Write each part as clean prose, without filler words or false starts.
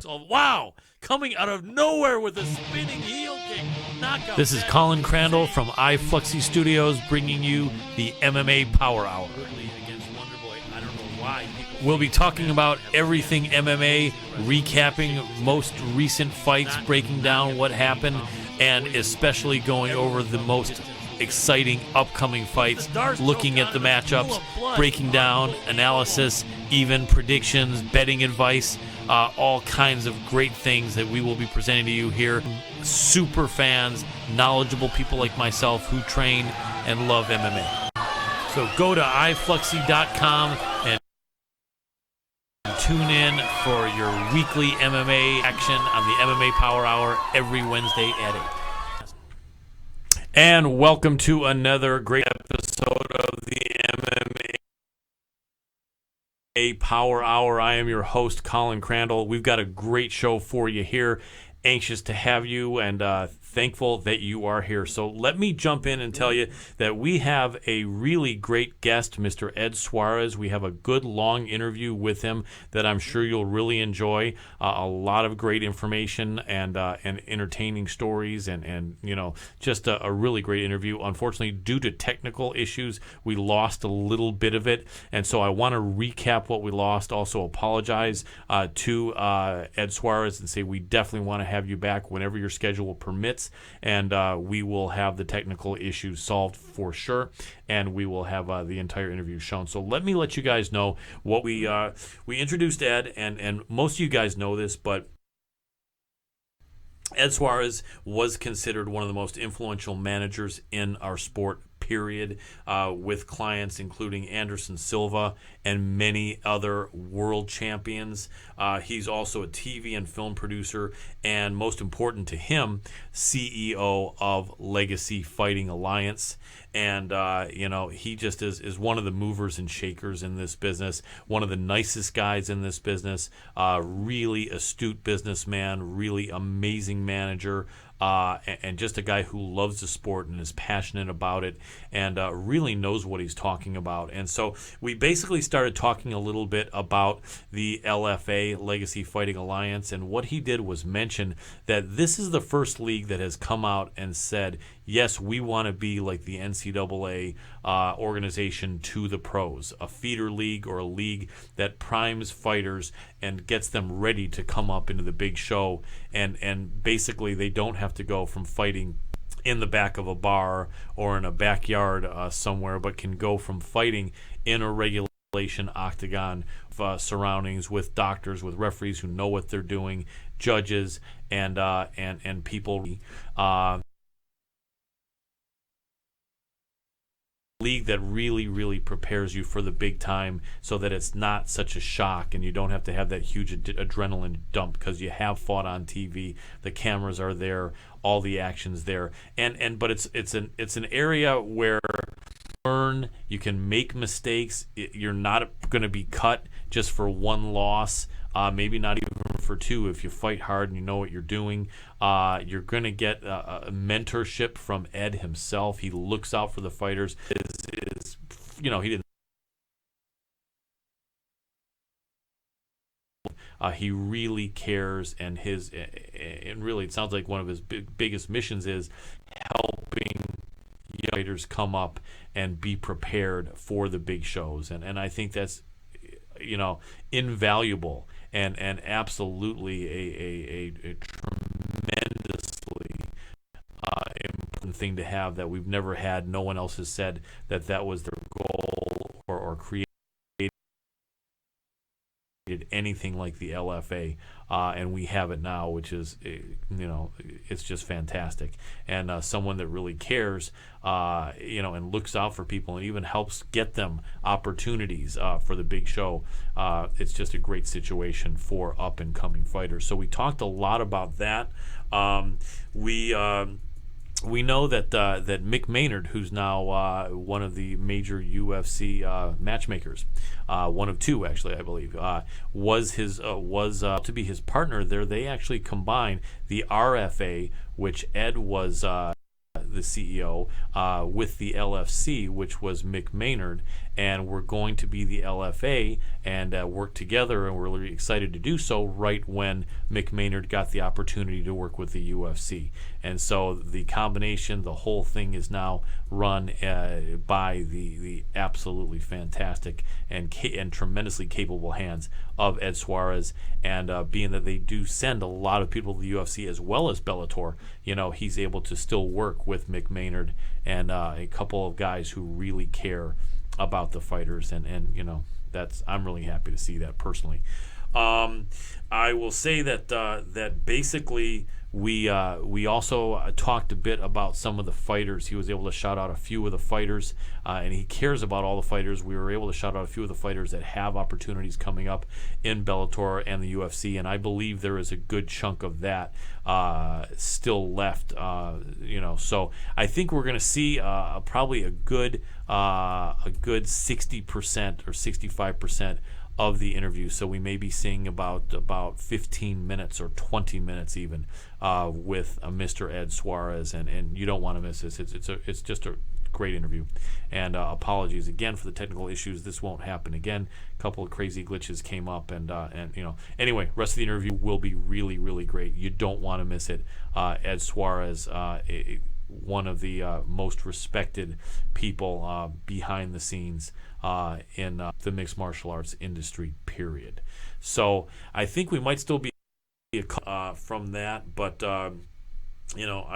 Wow! Coming out of nowhere with a spinning heel kick. Knockout. This is Colin Crandall from iFluxy Studios bringing you the MMA Power Hour. I don't know why. We'll be talking about everything MMA, recapping most recent fights, breaking down what happened, and especially going over the most exciting upcoming fights, looking at the matchups, breaking down analysis, even predictions, betting advice, all kinds of great things that we will be presenting to you here. Super fans, knowledgeable people like myself who train and love MMA. So go to ifluxy.com and tune in for your weekly MMA action on the MMA Power Hour every Wednesday at 8. And welcome to another great episode of the MMA Power Hour. I am your host, Colin Crandall. We've got a great show for you here. Anxious to have you and thankful that you are here. So let me jump in and tell you that we have a really great guest, Mr. Ed Soares. We have a good long interview with him that I'm sure you'll really enjoy. A lot of great information and entertaining stories and you know, just a really great interview. Unfortunately, due to technical issues, we lost a little bit of it, and so I want to recap what we lost. Also apologize to Ed Soares and say we definitely want to have you back whenever your schedule permits, and we will have the technical issues solved for sure, and we will have the entire interview shown. So let me let you guys know what we introduced Ed, and most of you guys know this, but Ed Soares was considered one of the most influential managers in our sport, period, with clients including Anderson Silva and many other world champions. He's also a TV and film producer, and most important to him, CEO of Legacy Fighting Alliance. And, you know, he just is one of the movers and shakers in this business, one of the nicest guys in this business, really astute businessman, really amazing manager, and just a guy who loves the sport and is passionate about it and really knows what he's talking about. And so we basically started talking a little bit about the LFA, Legacy Fighting Alliance, and what he did was mention that this is the first league that has come out and said, yes, we want to be like the NCAA organization to the pros, a feeder league or a league that primes fighters and gets them ready to come up into the big show. And basically they don't have to go from fighting in the back of a bar or in a backyard somewhere, but can go from fighting in a regulation octagon surroundings with doctors, with referees who know what they're doing, judges, and people. League that really prepares you for the big time so that it's not such a shock and you don't have to have that huge adrenaline dump because you have fought on TV, the cameras are there, all the action's there, but it's an area where learn, you can make mistakes, you're not going to be cut just for one loss, maybe not even for two. If you fight hard and you know what you're doing, you're going to get a mentorship from Ed himself. He looks out for the fighters. You know, he didn't. He really cares, and really, it sounds like one of his biggest missions is helping young fighters come up and be prepared for the big shows, and I think that's, you know, invaluable and absolutely a tremendously important thing to have that we've never had. No one else has said that was their goal or created anything like the LFA, and we have it now, which is, you know, it's just fantastic. And someone that really cares, you know, and looks out for people and even helps get them opportunities for the big show. It's just a great situation for up and coming fighters. So we talked a lot about that. We know that Mick Maynard, who's now one of the major UFC matchmakers, one of two actually, I believe, was to be his partner there. They actually combined the RFA, which Ed was the CEO, with the LFC, which was Mick Maynard, and we're going to be the LFA, and worked together, and we're really excited to do so right when Mick Maynard got the opportunity to work with the UFC. And so the combination, the whole thing is now run by the absolutely fantastic and tremendously capable hands of Ed Soares. And being that they do send a lot of people to the UFC as well as Bellator, he's able to still work with Mick Maynard and a couple of guys who really care about the fighters, and I'm really happy to see that personally. I will say that basically we also talked a bit about some of the fighters. He was able to shout out a few of the fighters, and he cares about all the fighters. We were able to shout out a few of the fighters that have opportunities coming up in Bellator and the UFC, and I believe there is a good chunk of that still left. So I think we're going to see probably a good 60% or 65% of the interview. So we may be seeing about 15 minutes or 20 minutes even with Mr. Ed Soares, and you don't want to miss this. It's just a great interview. And apologies again for the technical issues. This won't happen again. A couple of crazy glitches came up, and anyway, rest of the interview will be really, really great. You don't want to miss it. Ed Soares, one of the most respected people behind the scenes in the mixed martial arts industry, period. So I think we might still be from that, but I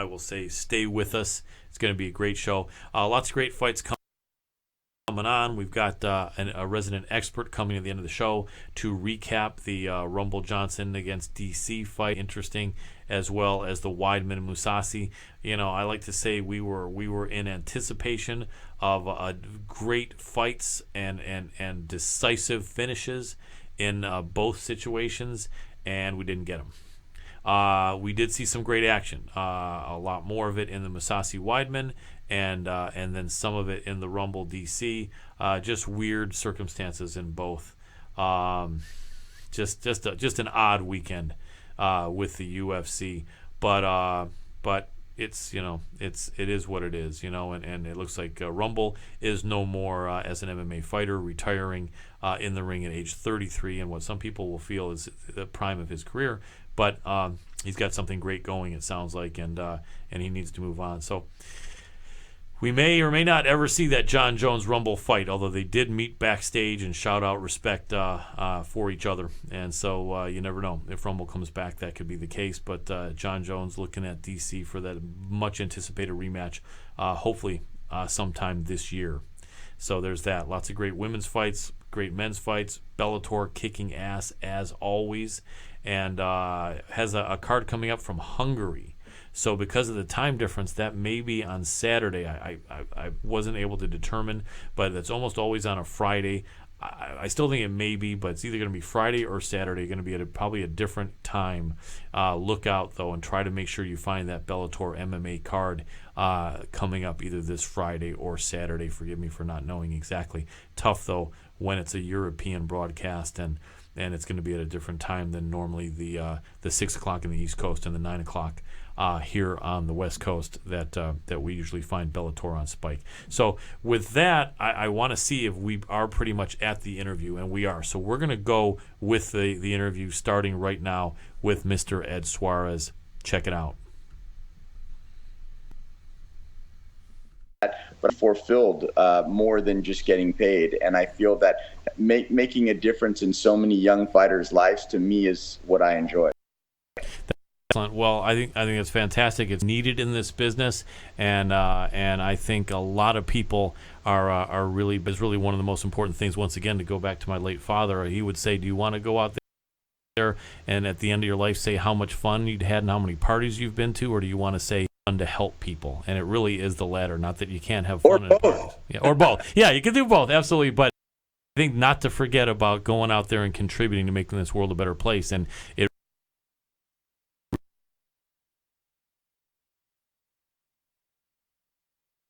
will say stay with us. It's going to be a great show. Lots of great fights coming on. We've got a resident expert coming at the end of the show to recap the Rumble Johnson against DC fight. Interesting, as well as the Weidman and Mousasi. I like to say we were in anticipation of great fights and decisive finishes in both situations, and we didn't get them. We did see some great action, a lot more of it in the Mousasi Weidman, and then some of it in the Rumble DC. Just weird circumstances in both. Just an odd weekend with the UFC, but it's it is what it is, and it looks like Rumble is no more as an MMA fighter, retiring in the ring at age 33, and what some people will feel is the prime of his career. But he's got something great going, it sounds like, and he needs to move on. So we may or may not ever see that John Jones Rumble fight, although they did meet backstage and shout out respect for each other. And so you never know. If Rumble comes back, that could be the case. But John Jones looking at DC for that much anticipated rematch, hopefully sometime this year. So there's that. Lots of great women's fights, great men's fights. Bellator kicking ass as always, and has a card coming up from Hungary. So because of the time difference, that may be on Saturday. I wasn't able to determine, but it's almost always on a Friday. I still think it may be, but it's either going to be Friday or Saturday. Going to be at probably a different time. Look out, though, and try to make sure you find that Bellator MMA card coming up either this Friday or Saturday. Forgive me for not knowing exactly. Tough, though, when it's a European broadcast, and it's going to be at a different time than normally the 6 o'clock in the East Coast and the 9 o'clock here on the West Coast that we usually find Bellator on Spike. So with that, I want to see if we are pretty much at the interview, and we are. So we're going to go with the interview starting right now with Mr. Ed Soares. Check it out. But fulfilled more than just getting paid. And I feel that making a difference in so many young fighters' lives, to me, is what I enjoy. Excellent. Well, I think it's fantastic. It's needed in this business, and I think a lot of people are really. It's really one of the most important things. Once again, to go back to my late father, he would say, "Do you want to go out there and at the end of your life say how much fun you'd had and how many parties you've been to, or do you want to say fun to help people?" And it really is the latter. Not that you can't have fun or both. Parties. Yeah, or both. Yeah, you can do both. Absolutely, but I think not to forget about going out there and contributing to making this world a better place, and it.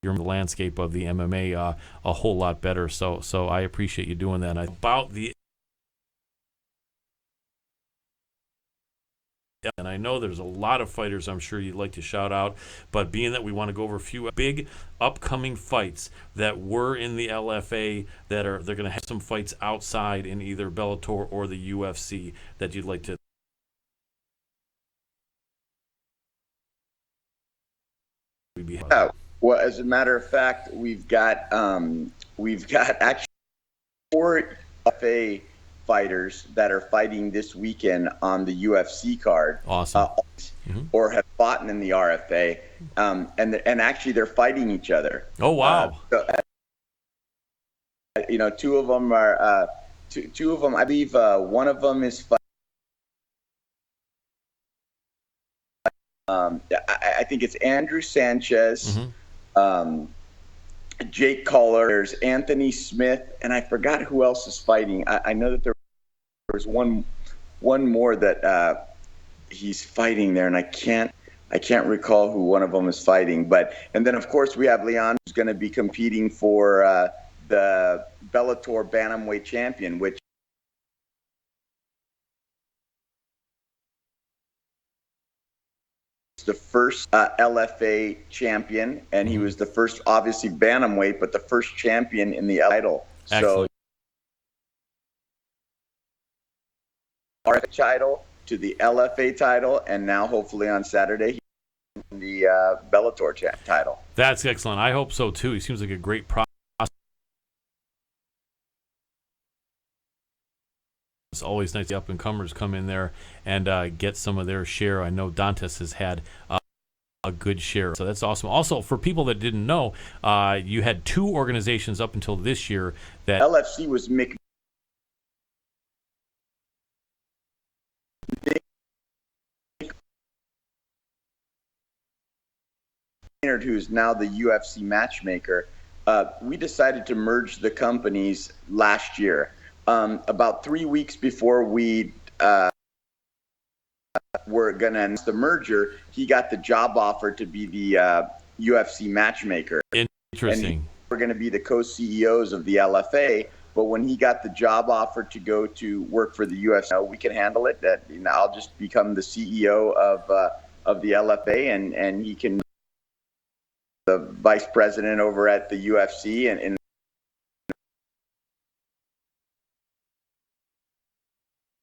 The landscape of the MMA a whole lot better. So I appreciate you doing that. About the And I know there's a lot of fighters I'm sure you'd like to shout out, but being that we want to go over a few big upcoming fights that were in the LFA they're going to have some fights outside in either Bellator or the UFC that you'd like to be. Well, as a matter of fact, we've got actually 4 LFA fighters that are fighting this weekend on the UFC card. Awesome. Or have fought in the RFA, and actually they're fighting each other. Oh wow! Two of them are two of them. I believe one of them is. I think it's Andrew Sanchez, Jake Collar. There's Anthony Smith, and I forgot who else is fighting. I know that there was one more that he's fighting there, and I can't recall who one of them is fighting. And then of course we have Leon, who's going to be competing for the Bellator Bantamweight champion, which is the first LFA champion, and he was the first, obviously Bantamweight, but the first champion in the title. Excellent. So RFA title to the LFA title, and now hopefully on Saturday the Bellator title. That's excellent. I hope so too. He seems like a great process. It's always nice to see up-and-comers come in there and get some of their share. I know Dantes has had a good share, so that's awesome. Also, for people that didn't know, you had 2 organizations up until this year that LFC was Mick, who's now the UFC matchmaker. We decided to merge the companies last year. About 3 weeks before we were going to announce the merger, he got the job offer to be the UFC matchmaker. Interesting. We're going to be the co-CEOs of the LFA, but when he got the job offer to go to work for the UFC, we can handle it. That I'll just become the CEO of the LFA, and he can the vice president over at the UFC and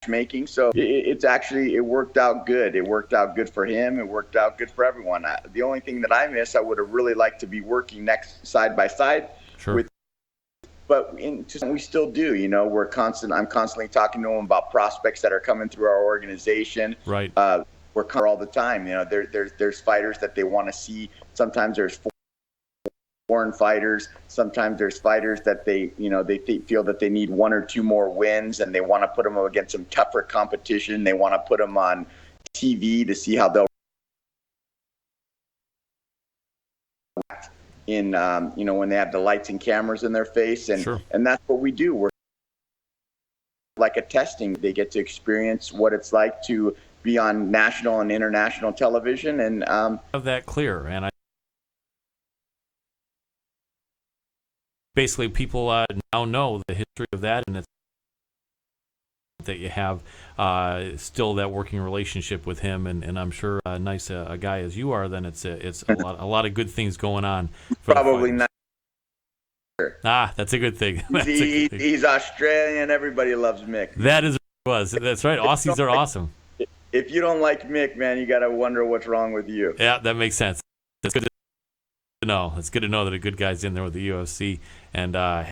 making. So it worked out good. It worked out good for him. It worked out good for everyone. The only thing that I miss, I would have really liked to be working next side by side with, but we still do. I'm constantly talking to him about prospects that are coming through our organization. Right. We're all the time. There's fighters that they want to see. Sometimes there's foreign fighters. Sometimes there's fighters that they feel that they need 1 or 2 more wins, and they want to put them against some tougher competition. They want to put them on TV to see how they'll act in when they have the lights and cameras in their face, and that's what we do. We're like a testing. They get to experience what it's like to be on national and international television, and have that clear. And basically, people now know the history of that, and it's that you have still that working relationship with him, and I'm sure nice a guy as you are, then it's a lot of good things going on. Probably not. That's a good thing. He's Australian. Everybody loves Mick. That's right. Aussies are awesome. If you don't like Mick, man, you got to wonder what's wrong with you. Yeah, that makes sense. That's good to know. It's good to know that a good guy's in there with the UFC, and you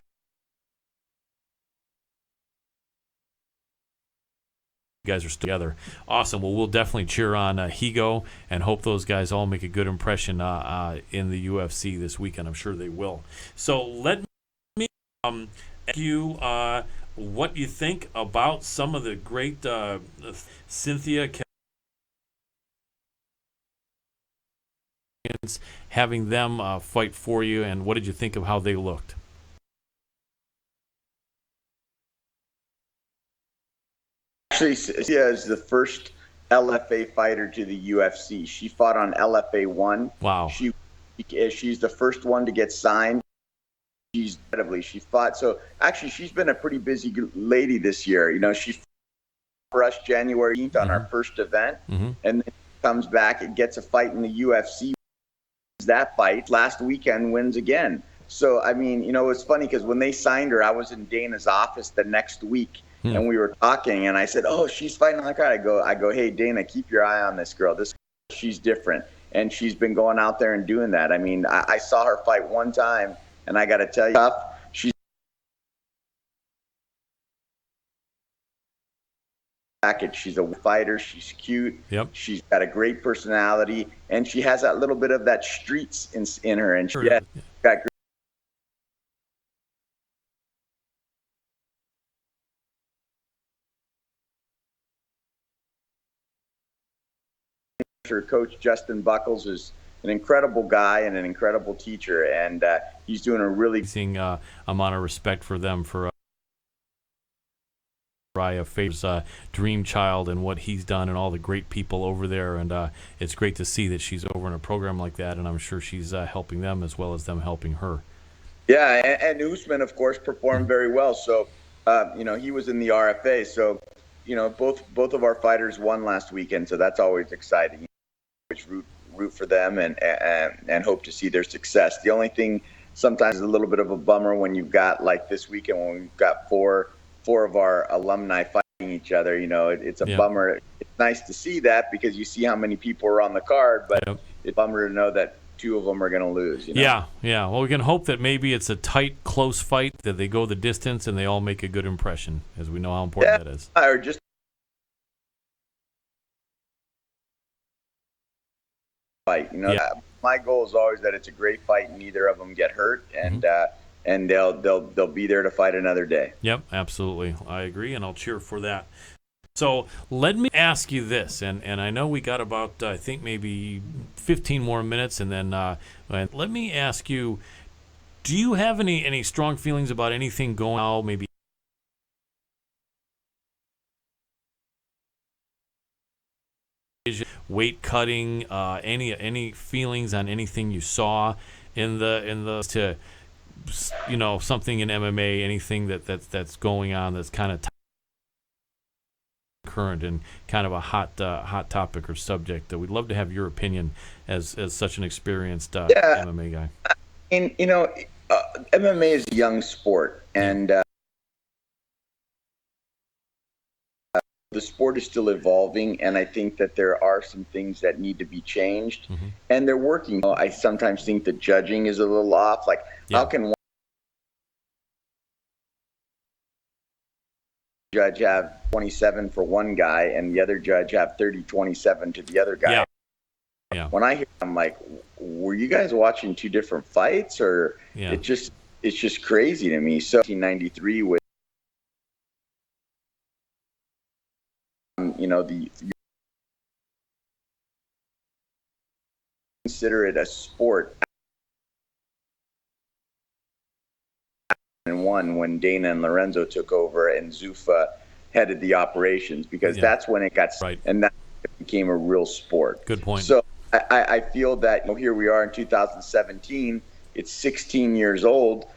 guys are still together. Awesome. Well, we'll definitely cheer on Higo and hope those guys all make a good impression in the UFC this weekend. I'm sure they will. So let me ask you what you think about some of the great Cynthia having them fight for you, and what did you think of how they looked? Actually, Cynthia is the first LFA fighter to the UFC. She fought on LFA 1. Wow. She's the first one to get signed. She fought. So actually, she's been a pretty busy lady this year. She for us January 18th on our first event, and then comes back and gets a fight in the UFC. That fight last weekend, wins again. So I mean, it's funny because when they signed her, I was in Dana's office the next week, and we were talking, and I said, "Oh, she's fighting like that." I go, "Hey, Dana, keep your eye on this girl. She's different, and she's been going out there and doing that. I mean, I saw her fight one time, and I got to tell you, she's a fighter. She's cute. Yep. She's got a great personality, and she has that little bit of that streets in her. And she got great. Her coach Justin Buckles is an incredible guy and an incredible teacher, and he's doing a really amount of respect for them for Raya Faber's dream child and what he's done and all the great people over there, and it's great to see that she's over in a program like that, and I'm sure she's helping them as well as them helping her. Yeah, and Usman, of course, performed very well. So, he was in the RFA. So, both of our fighters won last weekend, so that's always exciting. Root for them and hope to see their success. The only thing sometimes is a little bit of a bummer when you've got, like this weekend, when we've got four of our alumni fighting each other. It's a bummer. It's nice to see that because you see how many people are on the card, but it's a bummer to know that two of them are going to lose. Yeah. Well, we can hope that maybe it's a tight, close fight, that they go the distance and they all make a good impression, as we know how important that is. Or just fight. My goal is always that it's a great fight and neither of them get hurt, and they'll be there to fight another day. Yep, absolutely. I agree, and I'll cheer for that. So let me ask you this, and I know we got about, I think, maybe 15 more minutes, and then let me ask you, do you have any strong feelings about anything going on, maybe weight cutting, any feelings on anything you saw in the something in MMA, anything that's going on that's kind of current and kind of a hot topic or subject? That we'd love to have your opinion as such an experienced MMA guy. And MMA is a young sport, and the sport is still evolving, and I think that there are some things that need to be changed, and they're working. I sometimes think the judging is a little off. Like, how can one judge have 27 for one guy and the other judge have 30-27 to the other guy? Yeah. When I hear, I'm like, were you guys watching two different fights, or it's just crazy to me. So 1993 with consider it a sport, and one when Dana and Lorenzo took over and Zuffa headed the operations, because that's when it got right, and that became a real sport. Good point. So I feel that here we are in 2017. It's 16 years old.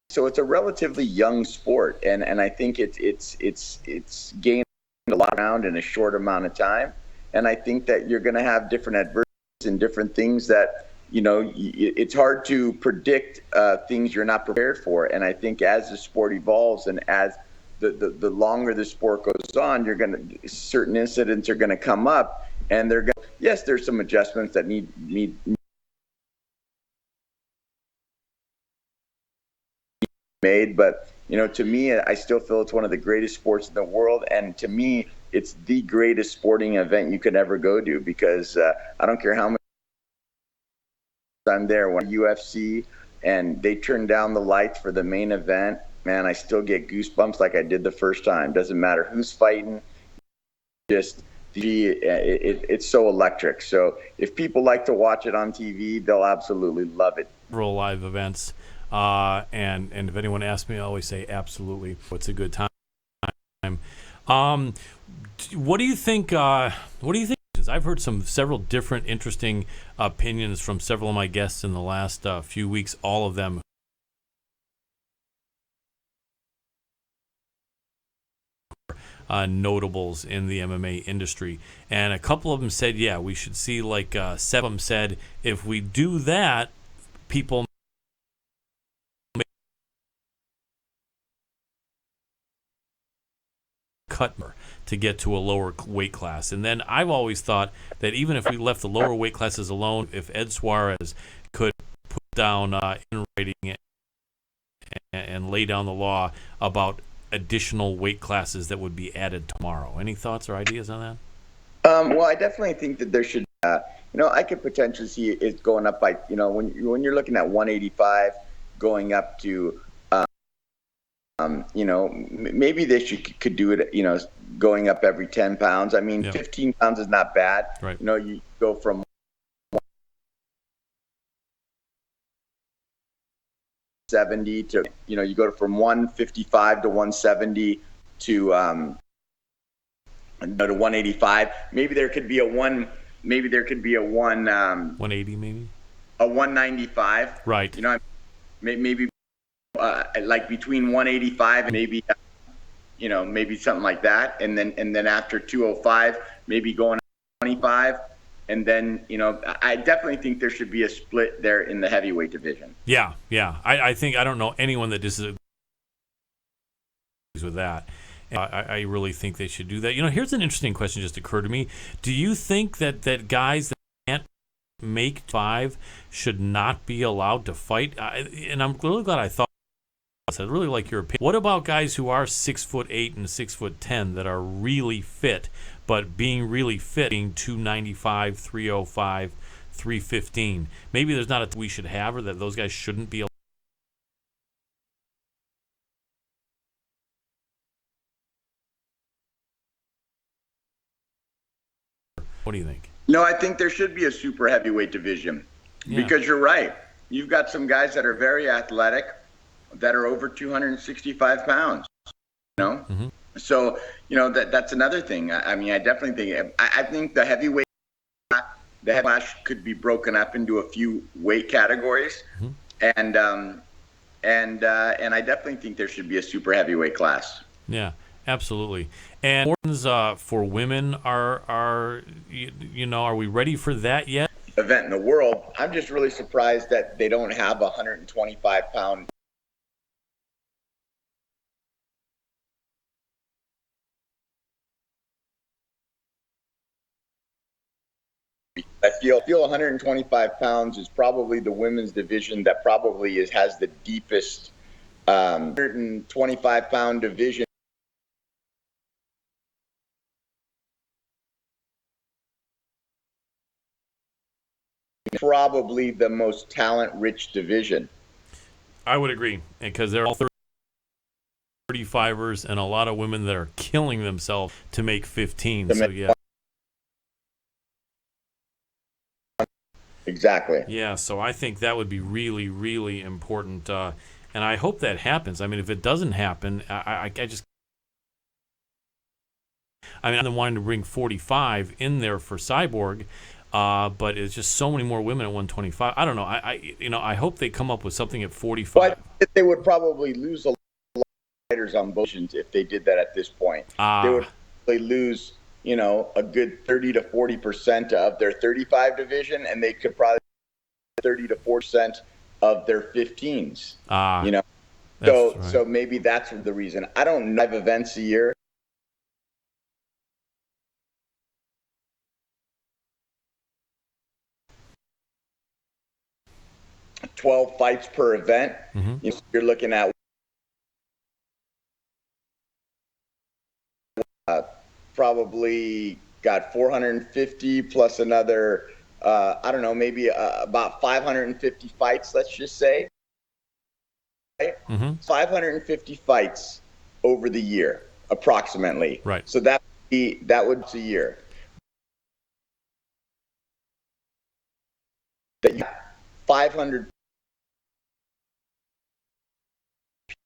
So it's a relatively young sport, and I think it's gained a lot of ground in a short amount of time. And I think that you're going to have different adversities and different things that, it's hard to predict things you're not prepared for. And I think as the sport evolves and as the longer the sport goes on, certain incidents are going to come up, and there's some adjustments that need made, but to me, I still feel it's one of the greatest sports in the world, and to me, it's the greatest sporting event you could ever go to, because I don't care how much I'm there when UFC and they turn down the lights for the main event, man, I still get goosebumps like I did the first time. Doesn't matter who's fighting, it's so electric. So if people like to watch it on TV, they'll absolutely love it. Real live events. And if anyone asks me, I always say absolutely. It's a good time. What do you think? I've heard several different interesting opinions from several of my guests in the last few weeks. All of them notables in the MMA industry. And a couple of them said, yeah, we should see, like, 7 of them said, if we do that, people cut more to get to a lower weight class. And then I've always thought that even if we left the lower weight classes alone, if Ed Soares could put down in writing and lay down the law about additional weight classes that would be added tomorrow. Any thoughts or ideas on that? Well, I definitely think that there should, I could potentially see it going up by, when you're looking at 185 going up to, maybe they could do it, going up every 10 pounds. I mean, 15 pounds is not bad. Right. You go from 70 to, you go from 155 to 170 to 185. Maybe there could be a 180 maybe? A 195. Right. Maybe like between 185 and maybe maybe something like that, and then after 205 maybe going 25, and then I definitely think there should be a split there in the heavyweight division. Yeah. I think I don't know anyone that disagrees with that. I really think they should do that. Here's an interesting question just occurred to me. Do you think that guys that can't make 5 should not be allowed to fight? And I'm really glad I thought. I really like your opinion. What about guys who are 6'8" and 6'10" that are really fit, but being really fit, being 295, 305, 315? Maybe there's not a we should have, or that those guys shouldn't be allowed. What do you think? No, I think there should be a super heavyweight division because you're right. You've got some guys that are very athletic that are over 265 pounds, Mm-hmm. So, that's another thing. I mean, I definitely think, I think the heavyweight class could be broken up into a few weight categories. Mm-hmm. And I definitely think there should be a super heavyweight class. Yeah, absolutely. And for women are we ready for that yet? Event in the world. I'm just really surprised that they don't have a 125 pound. I feel 125 pounds is probably the women's division that probably has the deepest 125 pound division. Probably the most talent-rich division. I would agree, because they're all 35ers and a lot of women that are killing themselves to make 15. So yeah. Exactly. Yeah, so I think that would be really, really important, and I hope that happens. I mean, if it doesn't happen, I'm wanting to bring 45 in there for Cyborg, but it's just so many more women at 125. I don't know. I hope they come up with something at 45. But they would probably lose a lot of fighters on both if they did that at this point. They would probably lose, a good 30 to 40% of their 35 division, and they could probably 30 to 40% of their 15s. So maybe that's the reason. I don't know 5 events a year. 12 fights per event. Mm-hmm. You're looking at probably got 450 plus another, maybe about 550 fights, let's just say. Right? Mm-hmm. 550 fights over the year, approximately. Right. So that would be a year. That you 500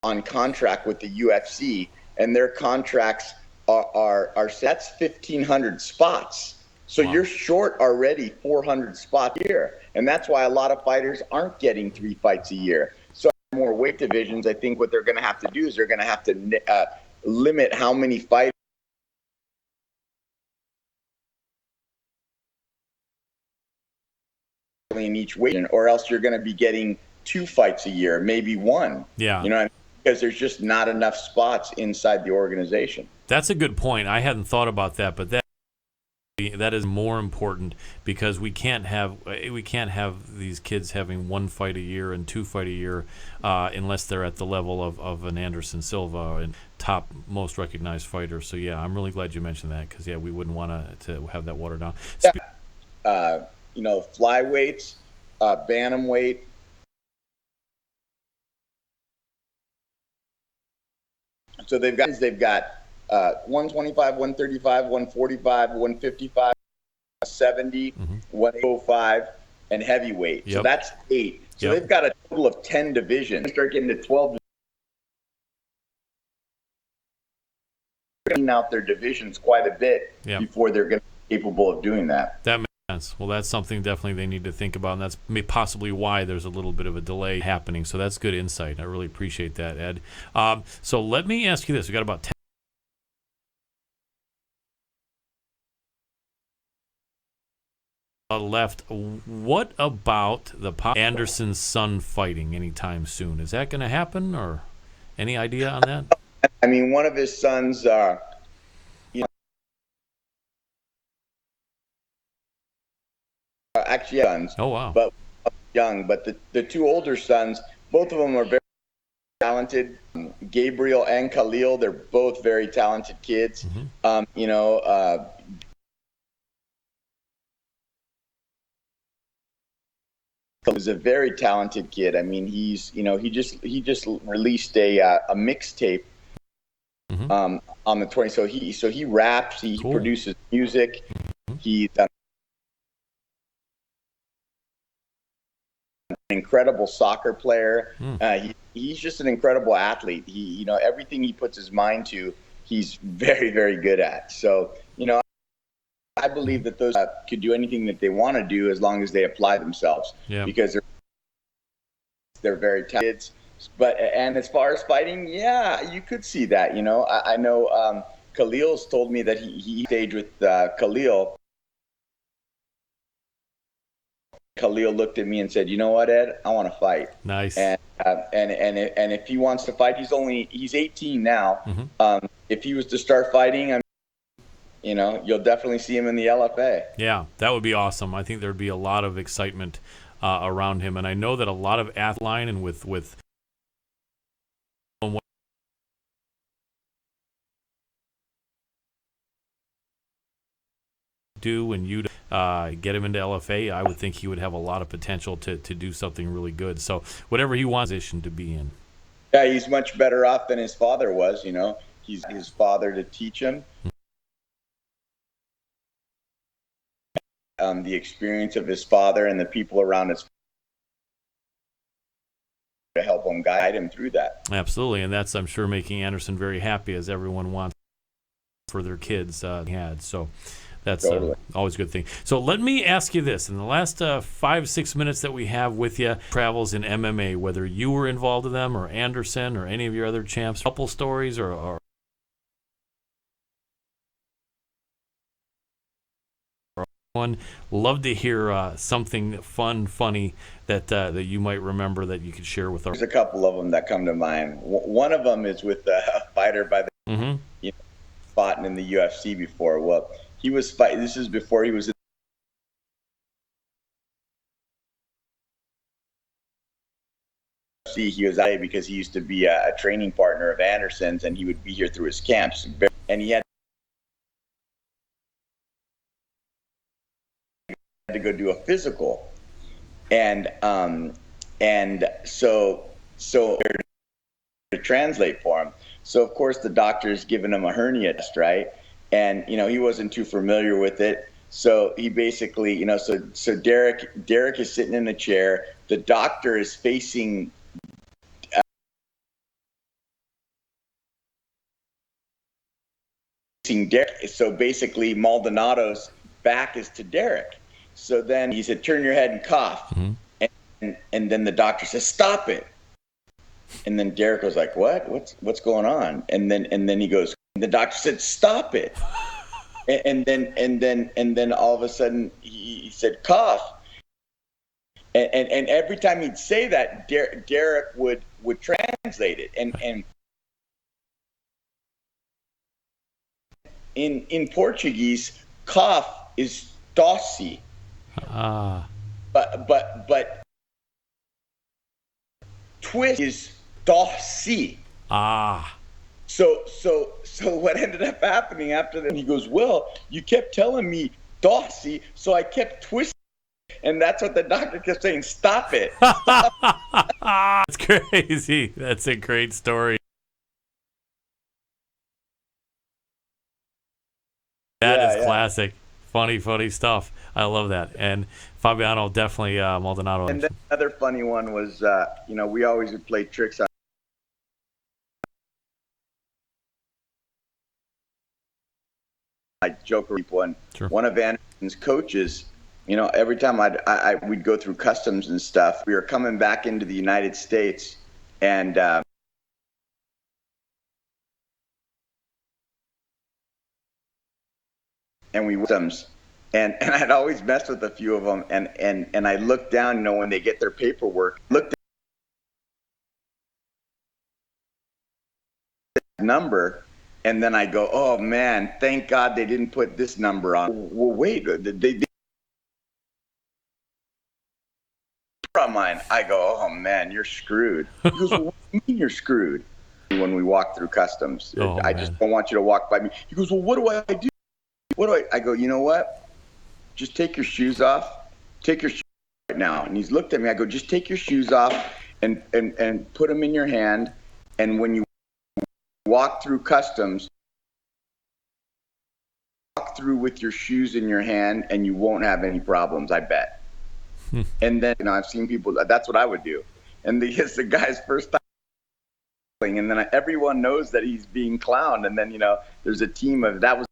on contract with the UFC, and their contracts are that's 1,500 spots. So You're short already 400 spots a year, and that's why a lot of fighters aren't getting 3 fights a year. So more weight divisions, I think what they're going to have to do is they're going to have to limit how many fighters in each weight, or else you're going to be getting 2 fights a year, maybe 1. Yeah. You know what I mean? Because there's just not enough spots inside the organization. That's a good point. I hadn't thought about that, but that is more important, because we can't have these kids having 1 fight a year and 2 fight a year unless they're at the level of an Anderson Silva and top most recognized fighter. So yeah, I'm really glad you mentioned that, because we wouldn't want to have that watered down. Flyweights, bantamweight. So they've got 125, 135, 145, 155, 70, 105, and heavyweight. So that's 8. So they've got a total of 10 divisions. Start getting to 12. Clean out their divisions quite a bit before they're going to be capable of doing that. That makes sense. Well, that's something definitely they need to think about, and that's possibly why there's a little bit of a delay happening. So that's good insight. I really appreciate that, Ed. So let me ask you this. We got about 10 left. What about the Anderson's son fighting anytime soon? Is that going to happen, or any idea on that? I mean, one of his sons, actually sons. Oh wow! But young. But the 2 older sons, both of them are very talented. Gabriel and Khalil, they're both very talented kids. Is a very talented kid. I mean, he just released a mixtape on the 20th. So he raps, he produces music. He's an incredible soccer player. He's just an incredible athlete. He everything he puts his mind to, he's very, very good at. So I believe that those could do anything that they want to do as long as they apply themselves, because they're very talented. And as far as fighting, you could see that. I know Khalil's told me that he staged with Khalil. Khalil looked at me and said, "You know what, Ed? I want to fight." Nice. And if he wants to fight, he's 18 now. If he was to start fighting, you'll definitely see him in the LFA. Yeah, that would be awesome. I think there'd be a lot of excitement around him, and I know that a lot of athletes and with do and you get him into LFA, I would think he would have a lot of potential to do something really good. So whatever he wants position to be in. Yeah, he's much better off than his father was. He's his father to teach him. The experience of his father and the people around his to help him, guide him through that. Absolutely, and that's, I'm sure, making Anderson very happy, as everyone wants for their kids had. So that's always a good thing. So let me ask you this. In the last 5-6 minutes that we have with you, travels in MMA, whether you were involved in them or Anderson or any of your other champs, couple stories or one, love to hear something funny that you might remember that you could share with us. There's a couple of them that come to mind. One of them is with a fighter by the fought in the UFC before. Well, he was fighting. This is before he was in the UFC. He was out because he used to be a training partner of Anderson's, and he would be here through his camps. And he had to go do a physical, and so to translate for him. So of course the doctor's giving him a hernia test, right? And he wasn't too familiar with it. So he basically, so Derek is sitting in a chair. The doctor is facing Derek. So basically Maldonado's back is to Derek. So then he said, "Turn your head and cough." And then the doctor says, "Stop it." And then Derek was like, "What? What's going on?" And then he goes, the doctor said, "Stop it." And then all of a sudden he said, "Cough." And every time he'd say that, Derek would translate it. And in Portuguese, cough is tosse. But twist is tosse. So what ended up happening after that? He goes, well, you kept telling me tosse, so I kept twisting. And that's what the doctor kept saying. Stop it. That's crazy. That's a great story. That is classic. Funny stuff. I love that. And Fabiano definitely Maldonado. And then another funny one was, we always would play tricks on Joker people. And one of Anderson's coaches, every time we'd go through customs and stuff, we were coming back into the United States, and we customs, and I'd always mess with a few of them, and I looked down, when they get their paperwork, looked at the number, and then I go, oh man, thank God they didn't put this number on. Well, wait, they on mine. I go, oh man, you're screwed. He goes, well, what do you mean you're screwed? When we walk through customs, I just don't want you to walk by me. He goes, well, what do I do? I go, you know what? Just take your shoes off. Take your shoes off right now. And he's looked at me. I go, just take your shoes off and put them in your hand. And when you walk through customs, walk through with your shoes in your hand, and you won't have any problems, I bet. And then I've seen people. That's what I would do. And it's the guy's first time. And then everyone knows that he's being clowned. And then there's a team of that was.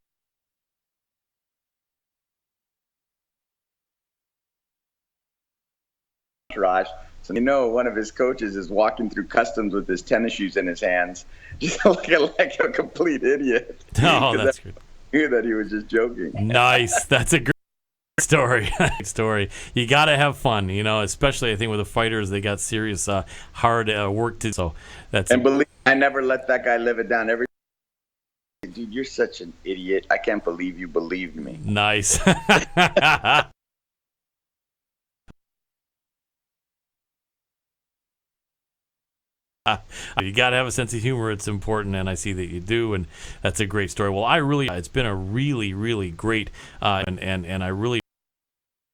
So one of his coaches is walking through customs with his tennis shoes in his hands, just looking like a complete idiot. Oh, that's good. I knew that he was just joking. Nice. That's a great story. You got to have fun, especially I think with the fighters, they got serious, hard work to do. So believe I never let that guy live it down. Dude, you're such an idiot. I can't believe you believed me. Nice. You got to have a sense of humor. It's important, and I see that you do, and that's a great story. Well, it's been a really, really great, and I really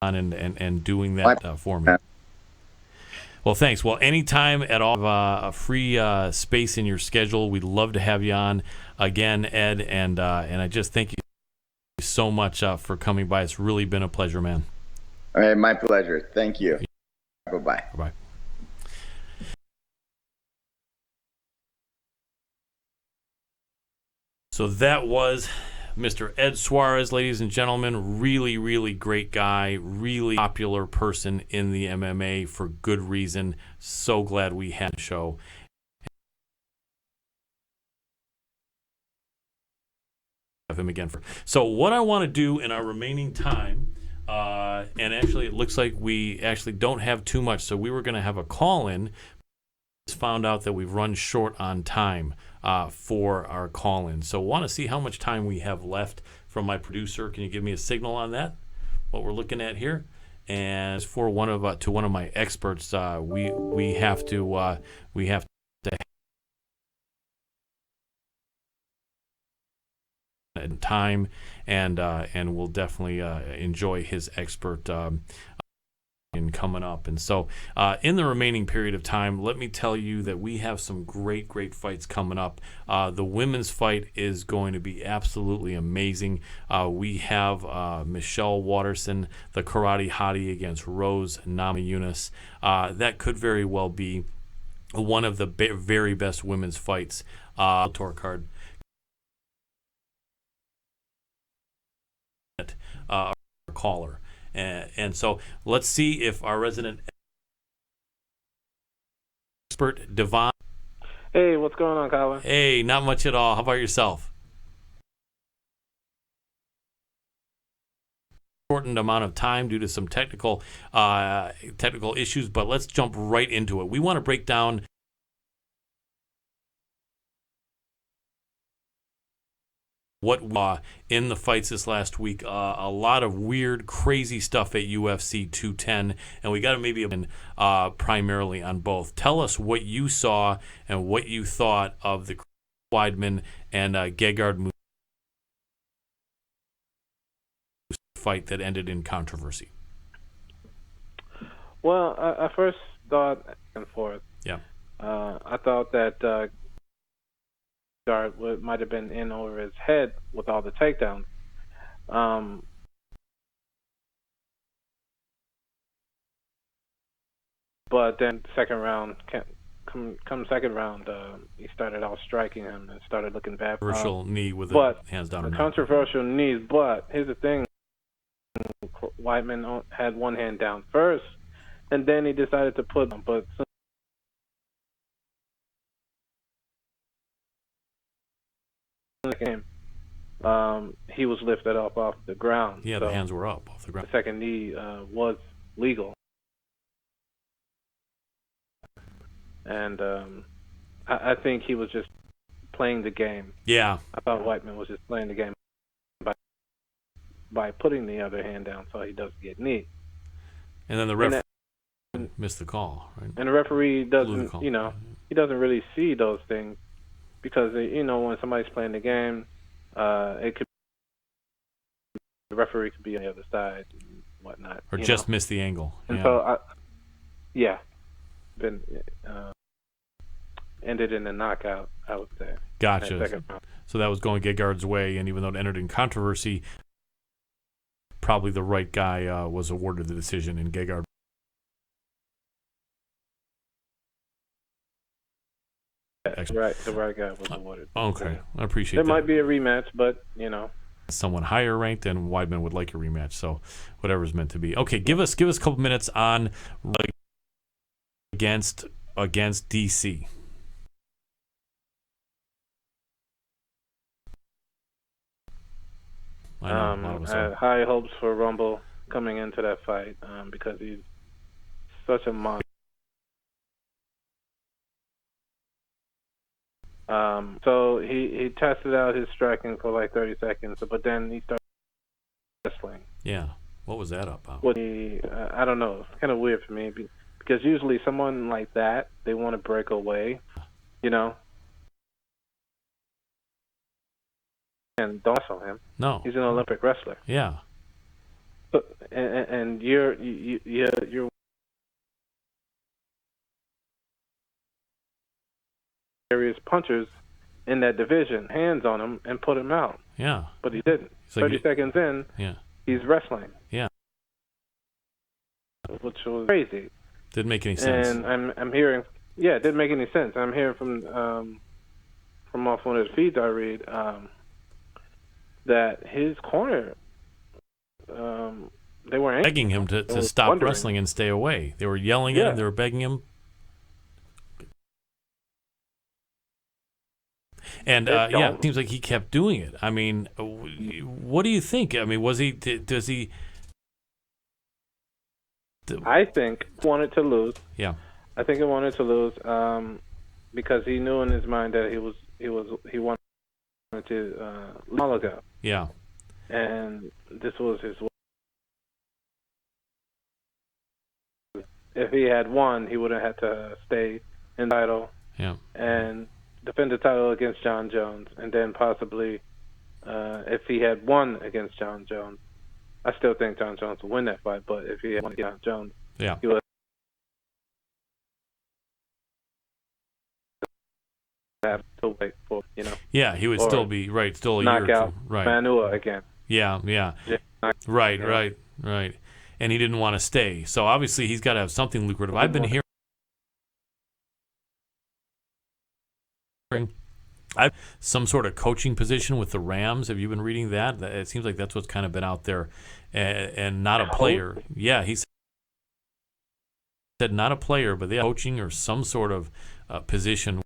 and doing that for me. Well, thanks. Well, anytime at all, a free space in your schedule, we'd love to have you on again, Ed, and I just thank you so much for coming by. It's really been a pleasure, man. All right, my pleasure. Thank you. Bye-bye. Bye-bye. So that was Mr. Ed Soares, ladies and gentlemen. Really, really great guy. Really popular person in the MMA for good reason. So glad we had the show. Have him again. So what I want to do in our remaining time, and actually it looks like we actually don't have too much, so we were going to have a call-in. Found out that we've run short on time for our call-in. So want to see how much time we have left from my producer. Can you give me a signal on that? What we're looking at here? And for one of my experts, we have to time, and we'll definitely enjoy his expert in coming up. And so in the remaining period of time, let me tell you that we have some great fights coming up. The women's fight is going to be absolutely amazing. We have Michelle Waterson, the karate hottie, against Rose Namajunas. That could very well be one of the very best women's fights. Tour card. Caller. And so let's see if our resident expert, Devon. Hey, what's going on, Colin? Hey, not much at all. How about yourself? shortened amount of time due to some technical issues, but let's jump right into it. We want to break down what in the fights this last week. A lot of weird, crazy stuff at UFC 210, and we got to maybe primarily on both. Tell us what you saw and what you thought of the Weidman and Gegard fight that ended in controversy. Well, I first thought back and forth. Yeah. I thought that Guard might have been in over his head with all the takedowns. But then second round, come second round, he started out striking him and started looking bad. Controversial knee with but the hands down. The controversial knees, but here's the thing. Weidman had one hand down first, and then he decided to put him. But in the game, he was lifted up off the ground. Yeah, so the hands were up off the ground. The second knee was legal. And I think he was just playing the game. Yeah. I thought Weidman was just playing the game by putting the other hand down so he doesn't get knee. And then the referee missed the call, right? And the referee doesn't, he doesn't really see those things because, when somebody's playing the game, the referee could be on the other side and whatnot. Or just miss the angle. And been ended in a knockout, I would say. Gotcha. So that was going Gegard's way, and even though it entered in controversy, probably the right guy was awarded the decision, and Gegard. Right, the right guy was awarded. Okay, I appreciate that. There might be a rematch, but someone higher ranked, and Weidman would like a rematch. So whatever's meant to be. Okay, give us a couple minutes on against DC. I had high hopes for Rumble coming into that fight because he's such a monster. So he tested out his striking for like 30 seconds, but then he started wrestling. Yeah. What was that about? I don't know. It's kind of weird for me because usually someone like that, they want to break away, and don't wrestle him. No. He's an Olympic wrestler. Yeah. But, and you're serious punchers in that division, hands on him and put him out. Yeah. But he didn't. 30 seconds in, he's wrestling. Yeah. Which was crazy. Didn't make any sense. And I'm hearing, it didn't make any sense. I'm hearing from off one of the feeds I read that his corner, they were begging him to stop wrestling and stay away. They were yelling at him. They were begging him. And it seems like he kept doing it. I mean, what do you think? I mean, does he? I think he wanted to lose. Yeah. I think he wanted to lose because he knew in his mind that he wanted to long ago. Yeah. And this was his. If he had won, he would have had to stay in the title. Yeah. And defend the title against John Jones, and then possibly, if he had won against John Jones, I still think John Jones would win that fight. But if he had won against John Jones, he would have to wait for Yeah, he would still be still a knock year or out two. Right. Manua again. Yeah. Right. And he didn't want to stay, so obviously he's got to have something lucrative. I've been hearing. Some sort of coaching position with the Rams. Have you been reading that? It seems like that's what's kind of been out there, and not a player. Yeah, he said not a player, but they coaching or some sort of position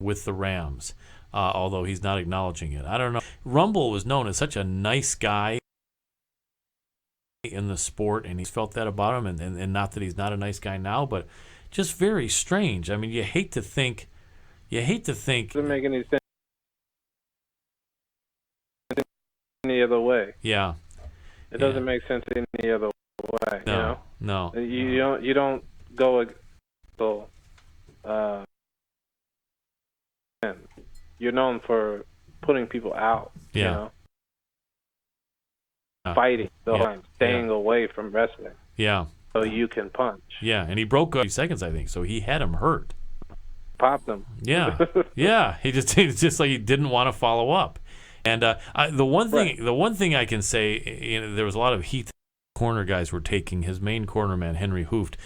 with the Rams. Although he's not acknowledging it. I don't know. Rumble was known as such a nice guy. in the sport, and he's felt that about him, and not that he's not a nice guy now, but just very strange. I mean, you hate to think. Doesn't make any sense any other way. Yeah. It doesn't make sense any other way. No. You know? No. You don't go. You're known for putting people out. Yeah. You know? Fighting the whole time, staying away from wrestling. Yeah. So you can punch. Yeah, and he broke 30 seconds, I think, so he had him hurt. Popped him. Yeah. Yeah. It's just like he didn't want to follow up. And the one thing I can say, there was a lot of heat. Corner guys were taking. His main cornerman, Henry Hooft,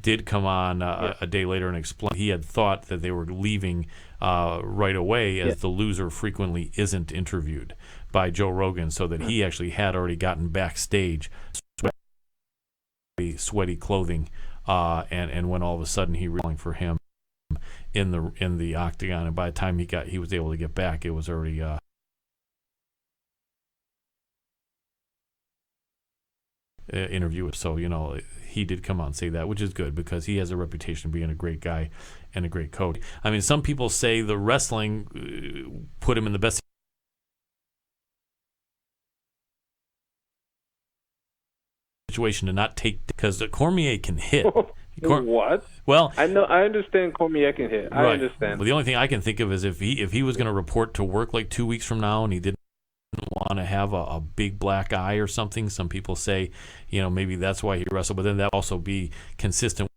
did come on a day later and explain he had thought that they were leaving right away, as the loser frequently isn't interviewed by Joe Rogan, so that he actually had already gotten backstage, sweaty clothing, and when all of a sudden he was calling for him in the octagon, and by the time he was able to get back, it was already interview. So he did come out and say that, which is good, because he has a reputation of being a great guy and a great coach. I mean, some people say the wrestling put him in the best situation to not take, because Cormier can hit. What? Well, I understand Cormier can hit. I understand. Well, the only thing I can think of is if he was going to report to work like 2 weeks from now and he didn't want to have a big black eye or something. Some people say, maybe that's why he wrestled, but then that would also be consistent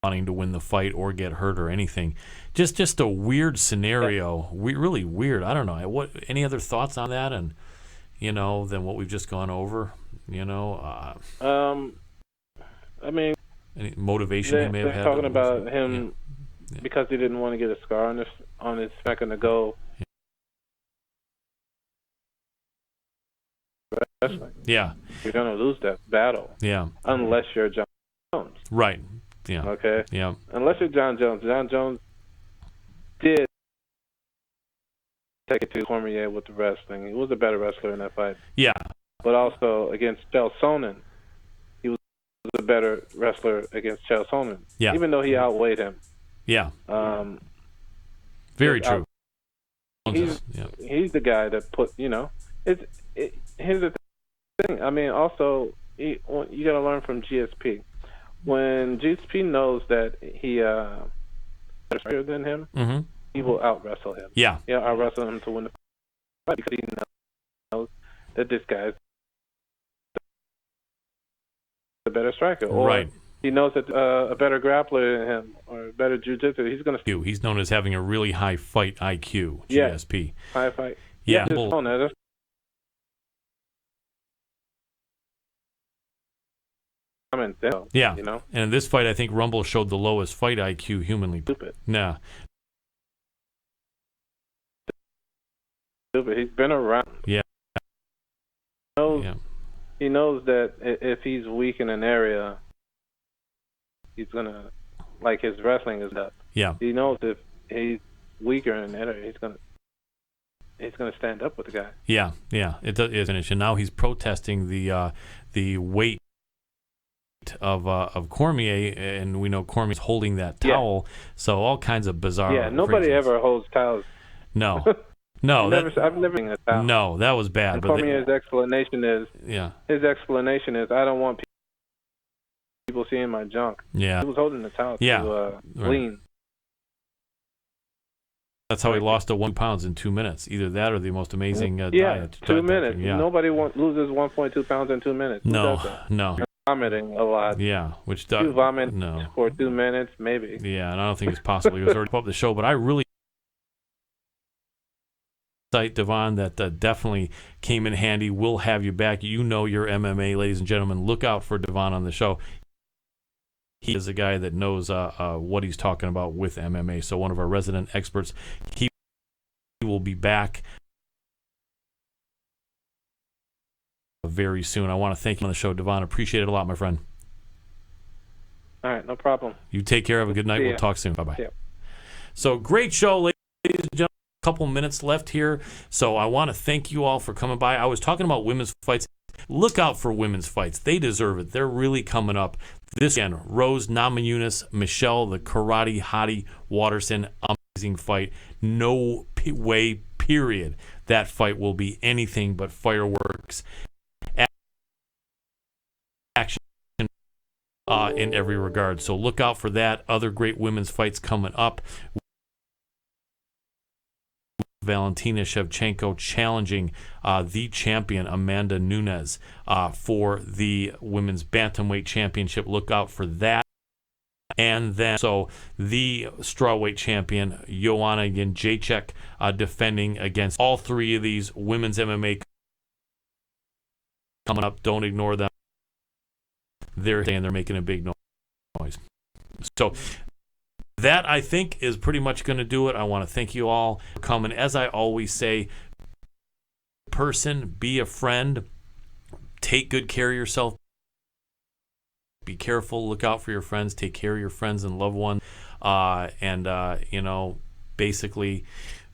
wanting to win the fight or get hurt or anything. Just a weird scenario. Really weird. I don't know. Any other thoughts on that? And than what we've just gone over. I mean, any motivation he may have had. They're talking about him. Yeah. Because he didn't want to get a scar on his second to go. Yeah. You're going to lose that battle. Yeah. Unless you're John Jones. Right. Yeah. Okay? Yeah. Unless you're John Jones. John Jones did take it to Cormier with the wrestling. He was a better wrestler in that fight. Yeah. But also against Chael Sonnen, he was a better wrestler against Chael Sonnen. Yeah. Even though he outweighed him. Yeah. Very true. He's the guy that put, here's the thing. I mean, also, you got to learn from GSP. When GSP knows that he is better than him, he will out-wrestle him. Yeah. He'll out-wrestle him to win the fight because he knows that this guy's the better striker. Or right. He knows that a better grappler than him or better jiu-jitsu, he's going to... He's known as having a really high fight IQ, GSP. Yeah, high fight. Yeah. Yeah. And in this fight, I think Rumble showed the lowest fight IQ humanly. Stupid. Nah. Stupid. He's been around. Yeah. He knows that if he's weak in an area, he's gonna, like, his wrestling is up. Yeah. He knows if he's weaker in that area, he's gonna stand up with the guy. Yeah. It does finish, and now he's protesting the weight of Cormier, and we know Cormier's holding that towel. So all kinds of bizarre. Yeah. Nobody ever holds towels. No. No, I've never seen a towel. No, that was bad. And Cormier's explanation is, I don't want people seeing my junk. Yeah. He was holding the towel to clean. That's how he lost 1 pounds in 2 minutes. Either that or the most amazing diet. 2 minutes. Yeah. Nobody loses 1.2 pounds in 2 minutes. No. You're vomiting a lot. Yeah, You vomit for 2 minutes, maybe. Yeah, and I don't think it's possible. He was already up the show, but I really Devon, that definitely came in handy. We'll have you back. Your MMA, ladies and gentlemen. Look out for Devon on the show. He is a guy that knows what he's talking about with MMA. So one of our resident experts. He will be back very soon. I want to thank you on the show, Devon. Appreciate it a lot, my friend. All right, no problem. You take care. Have a good night. We'll talk soon. Bye-bye. Yeah. So great show, ladies and gentlemen. couple minutes left here, so I want to thank you all for coming by. I was talking about women's fights. Look out for women's fights. They deserve it. They're really coming up. This again, Rose Namajunas, Michelle, the karate hottie Waterson, amazing fight. No way, period, that fight will be anything but fireworks. Action in every regard. So look out for that. Other great women's fights coming up. Valentina Shevchenko challenging the champion Amanda Nunes for the women's bantamweight championship. Look out for that. And then so the strawweight champion Joanna Jędrzejczyk defending against all three of these women's MMA coming up. Don't ignore them. They're saying they're making a big noise. So that, I think, is pretty much going to do it. I want to thank you all for coming. As I always say, be a friend, take good care of yourself, be careful, look out for your friends, take care of your friends and loved ones, basically,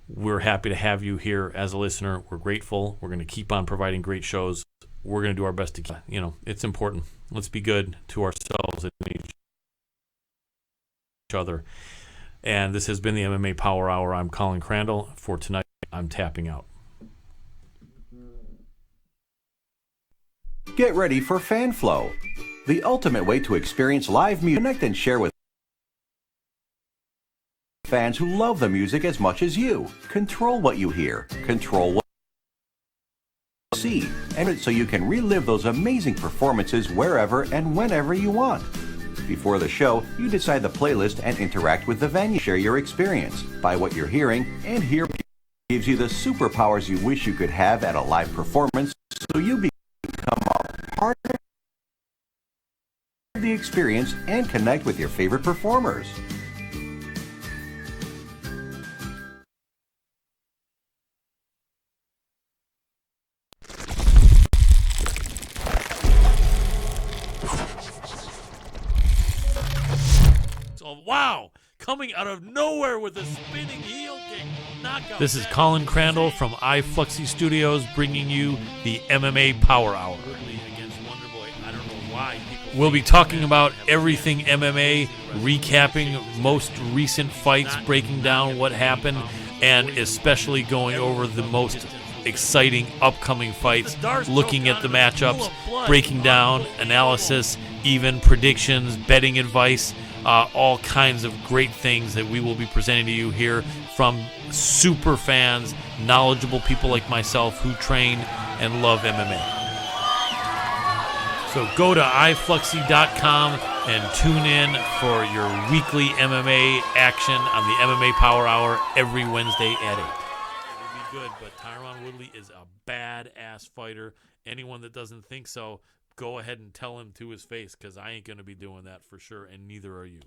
we're happy to have you here as a listener. We're grateful. We're going to keep on providing great shows. We're going to do our best to keep, it's important. Let's be good to ourselves and each other. And this has been the MMA Power Hour. I'm Colin Crandall. For tonight, I'm tapping out. Get ready for Fan Flow, the ultimate way to experience live music, connect and share with fans who love the music as much as you. Control what you hear, control what you see, and so you can relive those amazing performances wherever and whenever you want. Before the show, you decide the playlist and interact with the venue. Share your experience, buy what you're hearing, and here gives you the superpowers you wish you could have at a live performance, so you become a part of the experience and connect with your favorite performers. Wow! Coming out of nowhere with a spinning heel kick. Knockout. This is Colin Crandall from iFluxy Studios bringing you the MMA Power Hour. We'll be talking about everything MMA, recapping most recent fights, breaking down what happened, and especially going over the most exciting upcoming fights, looking at the matchups, breaking down analysis, even predictions, betting advice, all kinds of great things that we will be presenting to you here from super fans, knowledgeable people like myself who train and love MMA. So go to iFluxy.com and tune in for your weekly MMA action on the MMA Power Hour every Wednesday at 8. It will be good, but Tyron Woodley is a badass fighter. Anyone that doesn't think so, go ahead and tell him to his face, because I ain't going to be doing that for sure, and neither are you.